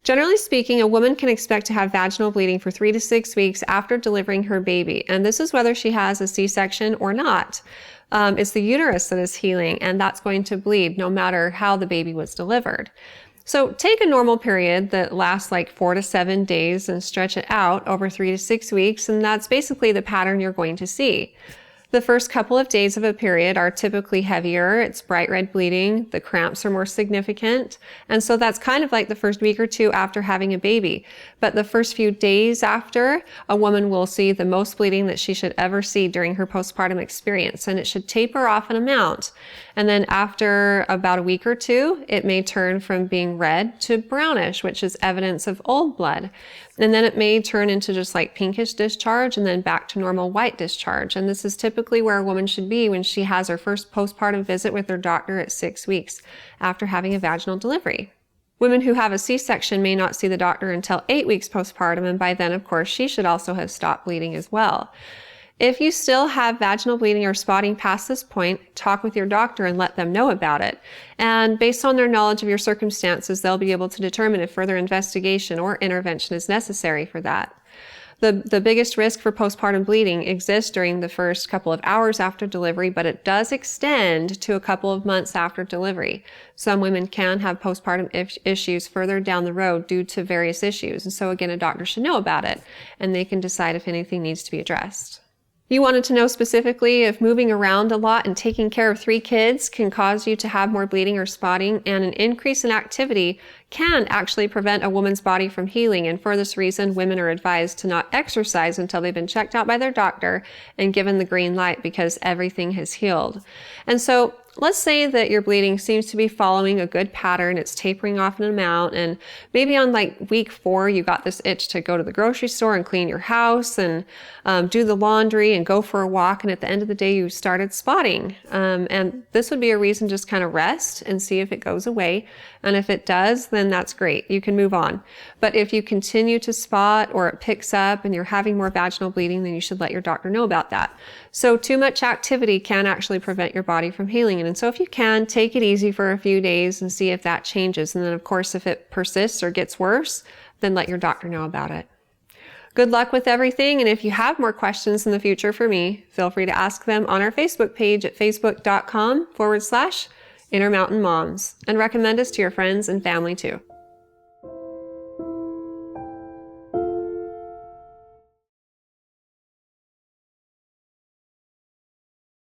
Generally speaking, a woman can expect to have vaginal bleeding for 3 to 6 weeks after delivering her baby, and this is whether she has a C-section or not. It's the uterus that is healing, and that's going to bleed no matter how the baby was delivered. So take a normal period that lasts like 4 to 7 days and stretch it out over 3 to 6 weeks, and that's basically the pattern you're going to see. The first couple of days of a period are typically heavier. It's bright red bleeding. The cramps are more significant. And so that's kind of like the first week or two after having a baby. But the first few days after, a woman will see the most bleeding that she should ever see during her postpartum experience. And it should taper off an amount. And then after about a week or two, it may turn from being red to brownish, which is evidence of old blood. And then it may turn into just like pinkish discharge and then back to normal white discharge. And this is typically where a woman should be when she has her first postpartum visit with her doctor at 6 weeks after having a vaginal delivery. Women who have a C-section may not see the doctor until 8 weeks postpartum, and by then, of course, she should also have stopped bleeding as well. If you still have vaginal bleeding or spotting past this point, talk with your doctor and let them know about it. And based on their knowledge of your circumstances, they'll be able to determine if further investigation or intervention is necessary for that. The biggest risk for postpartum bleeding exists during the first couple of hours after delivery, but it does extend to a couple of months after delivery. Some women can have postpartum issues further down the road due to various issues. And so again, a doctor should know about it, and they can decide if anything needs to be addressed. You wanted to know specifically if moving around a lot and taking care of 3 kids can cause you to have more bleeding or spotting, and an increase in activity can actually prevent a woman's body from healing. And for this reason, women are advised to not exercise until they've been checked out by their doctor and given the green light because everything has healed. And so let's say that your bleeding seems to be following a good pattern. It's tapering off an amount, and maybe on like week 4, you got this itch to go to the grocery store and clean your house and do the laundry and go for a walk. And at the end of the day, you started spotting. And this would be a reason just kind of rest and see if it goes away. And if it does, then that's great. You can move on. But if you continue to spot or it picks up and you're having more vaginal bleeding, then you should let your doctor know about that. So too much activity can actually prevent your body from healing. And so if you can, take it easy for a few days and see if that changes. And then of course, if it persists or gets worse, then let your doctor know about it. Good luck with everything. And if you have more questions in the future for me, feel free to ask them on our Facebook page at facebook.com/Intermountain Moms, and recommend us to your friends and family too.